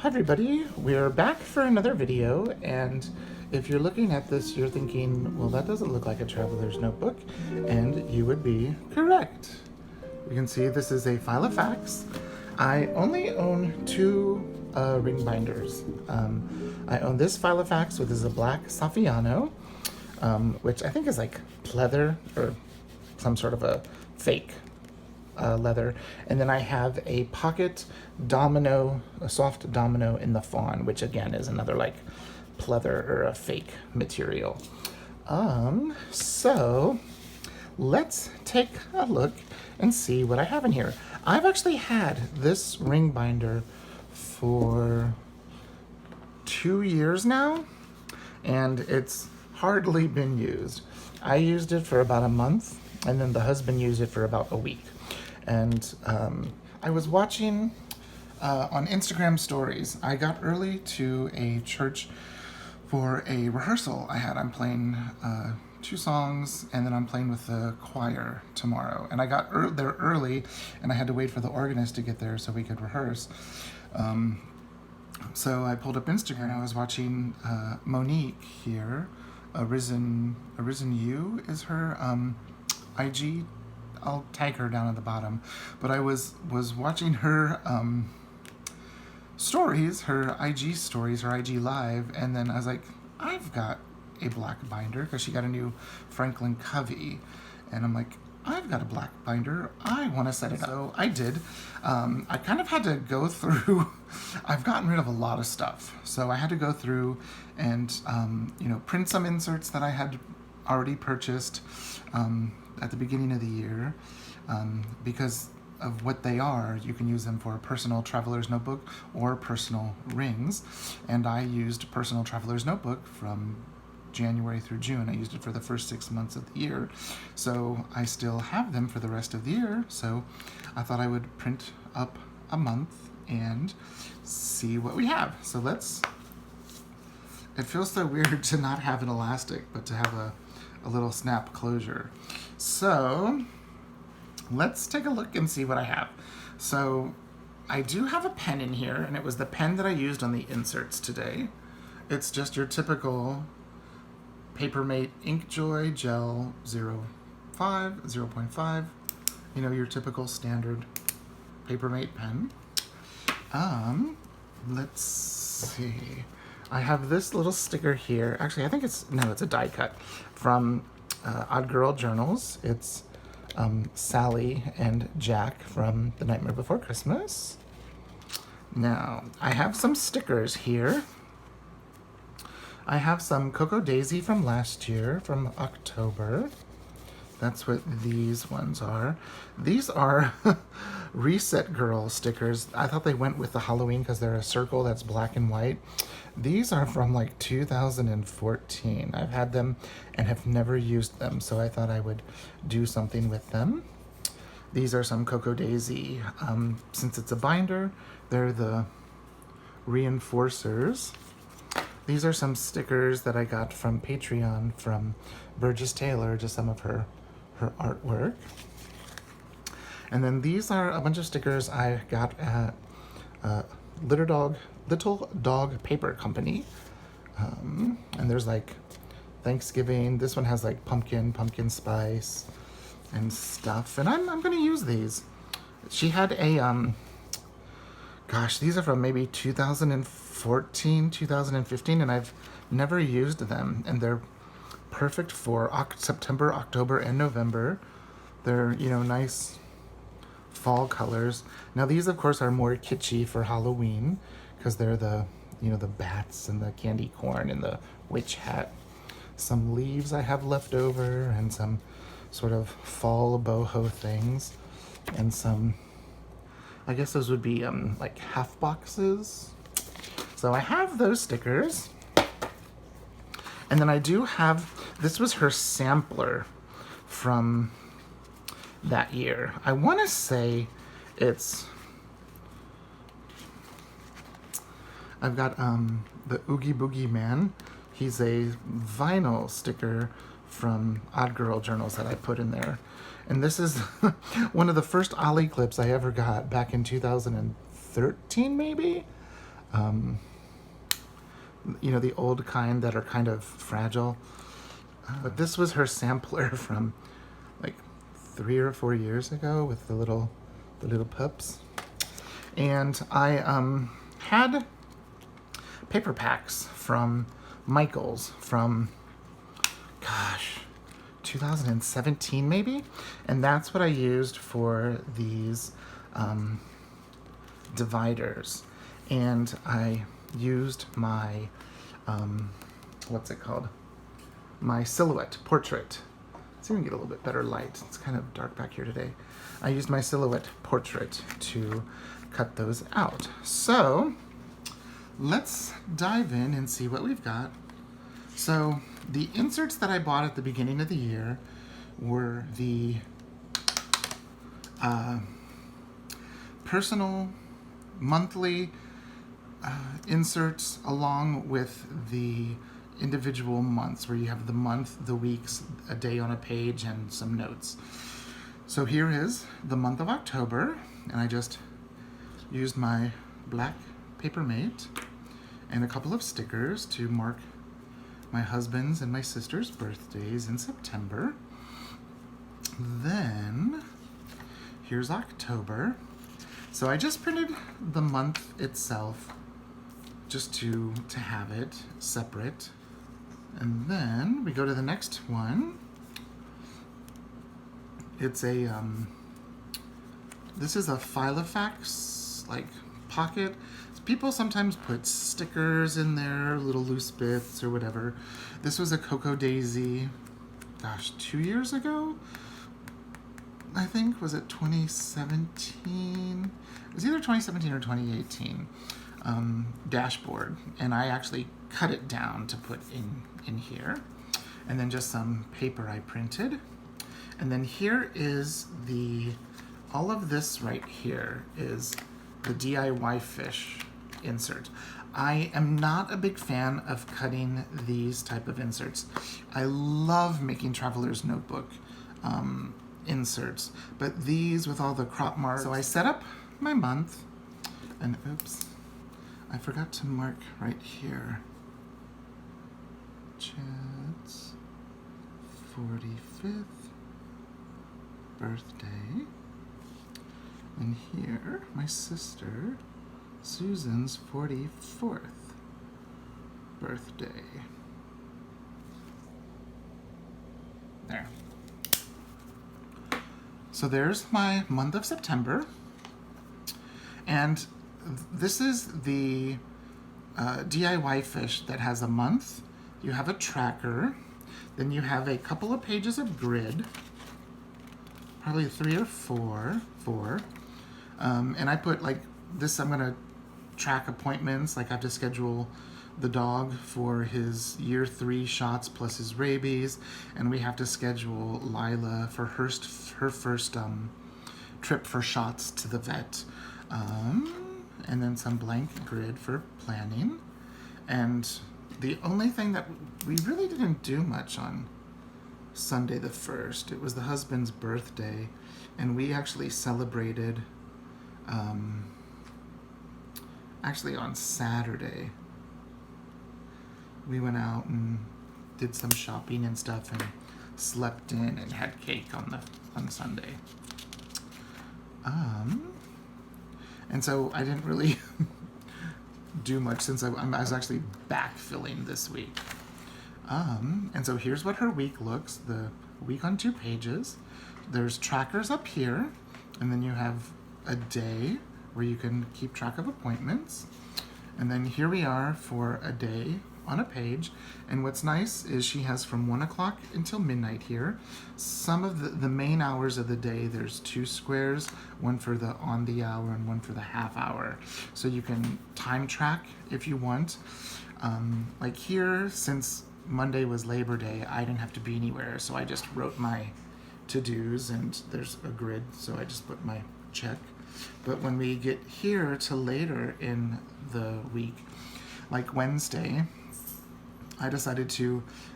Hi everybody, we're back for another video, and if you're looking at this you're thinking, well, that doesn't look like a traveler's notebook, and you would be correct. You can see this is a Filofax. I only own two ring binders. I own this Filofax, which is a black Saffiano, which I think is like pleather or some sort of a fake leather, and then I have a pocket domino, a soft domino in the fawn, which again is another like pleather or a fake material. So let's take a look and see what I have in here. I've actually had this ring binder for 2 years now, and it's hardly been used. I used it for about a month, and then the husband used it for about a week. And I was watching on Instagram stories. I got early to a church for a rehearsal I had. I'm playing 2 songs, and then I'm playing with the choir tomorrow. And I got there early, and I had to wait for the organist to get there so we could rehearse. So I pulled up Instagram, and I was watching Monique here. Arisen You is her IG. I'll tag her down at the bottom, but I was watching her stories, her IG stories, her IG live, and then I was like, I've got a black binder, because she got a new Franklin Covey, and I'm like, I've got a black binder, I want to set it up. So I did. I kind of had to go through, I've gotten rid of a lot of stuff, so I had to go through and print some inserts that I had already purchased at the beginning of the year, because of what they are. You can use them for a personal traveler's notebook or personal rings, and I used personal traveler's notebook from January through June. I used it for the first 6 months of the year, so I still have them for the rest of the year. So I thought I would print up a month and see what we have. So it feels so weird to not have an elastic, but to have a little snap closure. So let's take a look and see what I have. So I do have a pen in here, and it was the pen that I used on the inserts today. It's just your typical Papermate Inkjoy Gel 0.5, your typical standard Papermate pen. Let's see. I have this little sticker here. Actually, I think it's a die cut from Odd Girl Journals. It's Sally and Jack from The Nightmare Before Christmas. Now, I have some stickers here. I have some Cocoa Daisy from last year, from October. That's what these ones are. These are Reset Girl stickers. I thought they went with the Halloween because they're a circle that's black and white. These are from like 2014. I've had them and have never used them, so I thought I would do something with them. These are some Cocoa Daisy. Since it's a binder, they're the reinforcers. These are some stickers that I got from Patreon from Burgess Taylor, just some of her artwork. And then these are a bunch of stickers I got at Little Dog Paper Company. And there's like Thanksgiving. This one has like pumpkin spice and stuff. And I'm gonna use these. She had a gosh, these are from maybe 2014, 2015, and I've never used them, and they're perfect for September, October, and November. They're, nice fall colors. Now these, of course, are more kitschy for Halloween, because they're the, the bats and the candy corn and the witch hat. Some leaves I have left over, and some sort of fall boho things, and some, I guess those would be like half boxes. So I have those stickers. And then I do have, this was her sampler from that year. I want to say I've got the Oogie Boogie Man. He's a vinyl sticker from Odd Girl Journals that I put in there. And this is one of the first Ollie clips I ever got back in 2013, maybe? You know, the old kind that are kind of fragile. But this was her sampler from like 3 or 4 years ago with the little pups. And I had paper packs from Michael's from, gosh, 2017 maybe, and that's what I used for these dividers. And I used my what's it called, my silhouette portrait. Let's see if we can get a little bit better light. It's kind of dark back here today. I used my silhouette portrait to cut those out. So let's dive in and see what we've got. So the inserts that I bought at the beginning of the year were the personal monthly inserts, along with the individual months where you have the month, the weeks, a day on a page, and some notes. So here is the month of October, and I just used my black Papermate and a couple of stickers to mark my husband's and my sister's birthdays in September. Then here's October. So I just printed the month itself just to have it separate. And then we go to the next one. It's a this is a Filofax like pocket. People sometimes put stickers in there, little loose bits or whatever. This was a Cocoa Daisy, gosh, 2 years ago, I think. Was it 2017? It was either 2017 or 2018. Dashboard, and I actually cut it down to put in here, and then just some paper I printed. And then here is all of this right here is the DIY fish insert. I am not a big fan of cutting these type of inserts. I love making Traveler's Notebook inserts, but these with all the crop marks. So I set up my month, and oops, I forgot to mark right here. Chad's 45th birthday. And here, my sister Susan's 44th birthday. There. So there's my month of September. And this is the DIY fish that has a month. You have a tracker. Then you have a couple of pages of grid. Probably 3 or 4. And I put like this, I'm gonna track appointments. Like I have to schedule the dog for his year 3 shots plus his rabies. And we have to schedule Lila for her first trip for shots to the vet. And then some blank grid for planning. And the only thing that we really didn't do much on Sunday the 1st, it was the husband's birthday, and we actually celebrated actually on Saturday. We went out and did some shopping and stuff and slept in and had cake on Sunday. And so I didn't really do much since I was actually backfilling this week. And so here's what her week looks. The week on 2 pages. There's trackers up here, and then you have a day where you can keep track of appointments. And then here we are for a day on a page. And what's nice is she has from 1 o'clock until midnight here. Some of the main hours of the day, there's 2 squares, one for the on the hour and one for the half hour. So you can time track if you want. Like here, since Monday was Labor Day, I didn't have to be anywhere, so I just wrote my to-dos, and there's a grid, so I just put my check. But when we get here to later in the week, like Wednesday, I decided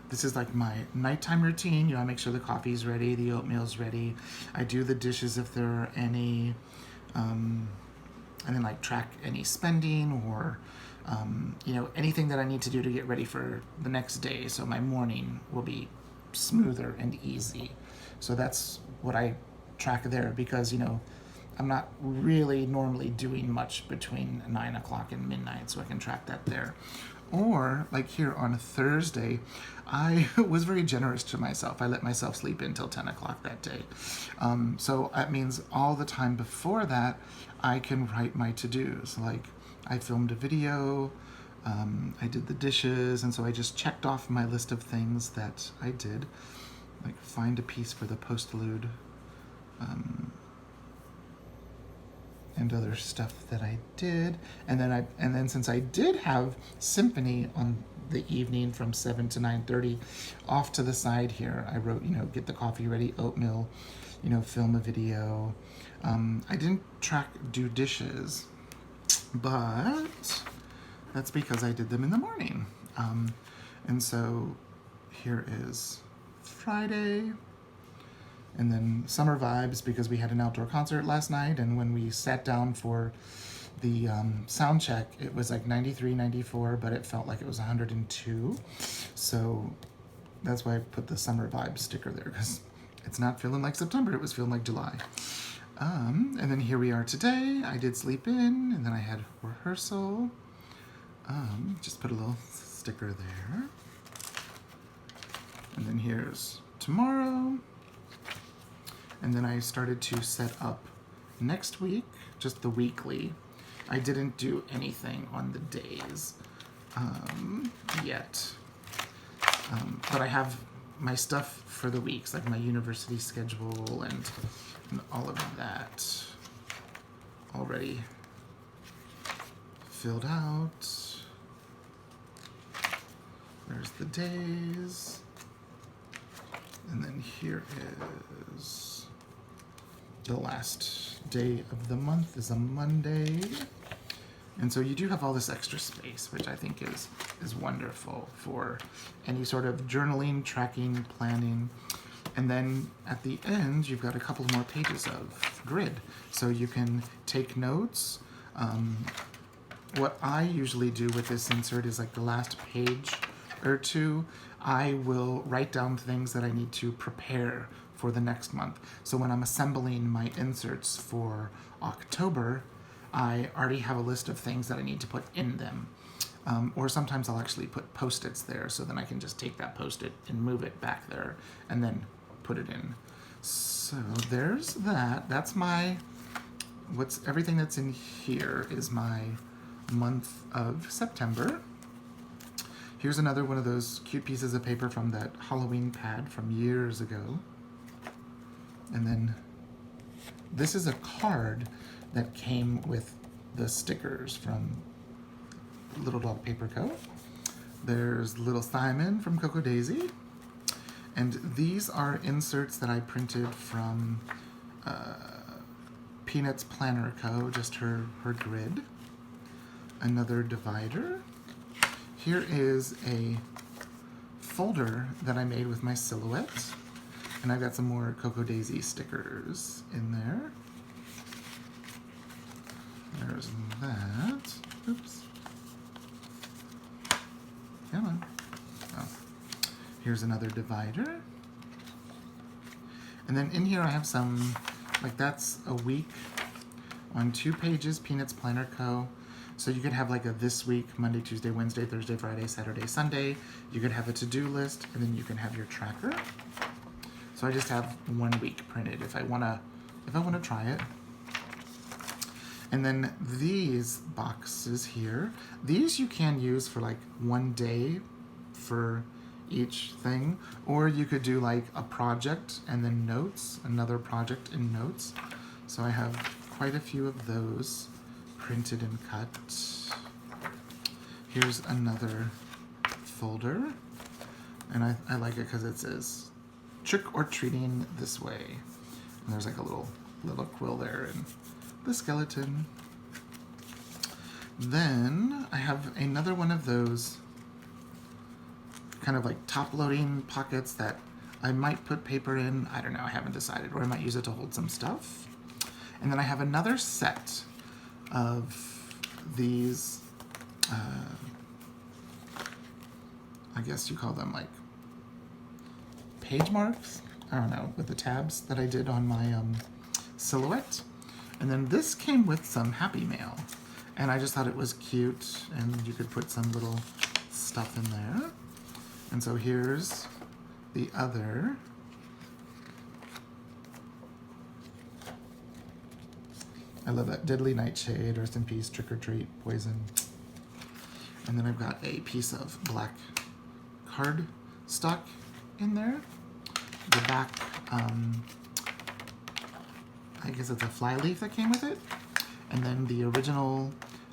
this is like my nighttime routine. You know, I make sure the coffee's ready, the oatmeal's ready. I do the dishes if there are any, and then like track any spending or you know, anything that I need to do to get ready for the next day, so my morning will be smoother and easy. So that's what I track there, because, you know, I'm not really normally doing much between 9 o'clock and midnight, so I can track that there. Or, like here on Thursday, I was very generous to myself. I let myself sleep until 10 o'clock that day. So that means all the time before that, I can write my to-dos. Like, I filmed a video, I did the dishes, and so I just checked off my list of things that I did. Like, find a piece for the postlude, and other stuff that I did, and then since I did have symphony on the evening from 7 to 9:30, off to the side here, I wrote, you know, get the coffee ready, oatmeal, you know, film a video. I didn't do dishes, but that's because I did them in the morning. And so here is Friday. And then summer vibes, because we had an outdoor concert last night, and when we sat down for the sound check, it was like 93, 94, but it felt like it was 102. So that's why I put the summer vibe sticker there, because it's not feeling like September, it was feeling like July. And then here we are today. I did sleep in, and then I had rehearsal. Just put a little sticker there. And then here's tomorrow. And then I started to set up next week, just the weekly. I didn't do anything on the days yet. But I have my stuff for the weeks, like my university schedule and all of that already filled out. There's the days. And then here is the last day of the month is a Monday. And so you do have all this extra space, which I think is wonderful for any sort of journaling, tracking, planning. And then at the end, you've got a couple more pages of grid. So you can take notes. What I usually do with this insert is like the last page or two, I will write down things that I need to prepare for the next month. So when I'm assembling my inserts for October, I already have a list of things that I need to put in them. Or sometimes I'll actually put Post-its there, so then I can just take that Post-it and move it back there and then put it in. So there's that. That's everything that's in here is my month of September. Here's another one of those cute pieces of paper from that Halloween pad from years ago. And then this is a card that came with the stickers from Little Dog Paper Co. There's Little Simon from Coco Daisy. And these are inserts that I printed from Peanuts Planner Co., just her grid. Another divider. Here is a folder that I made with my silhouette. And I've got some more Coco Daisy stickers in there. There's that. Oops. Come on. Oh. Here's another divider. And then in here I have some, like that's a week on 2 pages, Peanuts Planner Co. So you could have like a this week, Monday, Tuesday, Wednesday, Thursday, Friday, Saturday, Sunday. You could have a to-do list, and then you can have your tracker. So I just have 1 week printed if I wanna try it. And then these boxes here, these you can use for like 1 day for each thing, or you could do like a project and then notes, another project and notes. So I have quite a few of those printed and cut. Here's another folder, and I like it because it says trick or treating this way. And there's like a little quill there and the skeleton. Then I have another one of those kind of like top loading pockets that I might put paper in. I don't know, I haven't decided. Or I might use it to hold some stuff. And then I have another set of these I guess you call them like page marks, I don't know, with the tabs that I did on my silhouette. And then this came with some Happy Mail, and I just thought it was cute, and you could put some little stuff in there. And so here's the other. I love that. Deadly Nightshade, Rest in Peace, Trick or Treat, Poison. And then I've got a piece of black card stock in there. The back, I guess it's a fly leaf that came with it. And then the original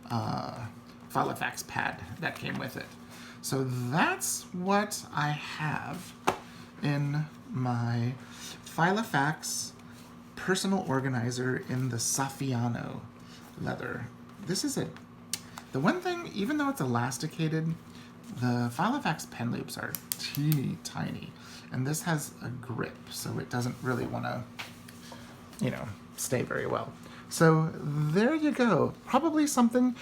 Filofax pad that came with it. So that's what I have in my Filofax personal organizer in the Saffiano leather. This is it. The one thing, even though it's elasticated, the Filofax pen loops are teeny tiny, and this has a grip, so it doesn't really want to, you know, stay very well. So there you go. Probably something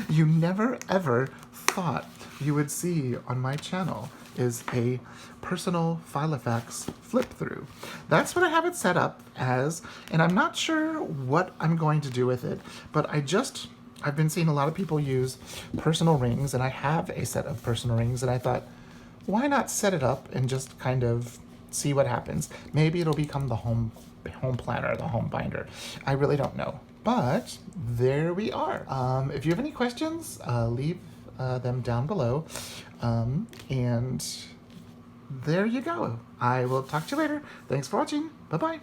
you never ever thought you would see on my channel is a personal Filofax flip through. That's what I have it set up as, and I'm not sure what I'm going to do with it, but I've been seeing a lot of people use personal rings, and I have a set of personal rings, and I thought, why not set it up and just kind of see what happens? Maybe it'll become the home planner, the home binder. I really don't know, but there we are. If you have any questions, leave them down below, and there you go. I will talk to you later. Thanks for watching. Bye-bye.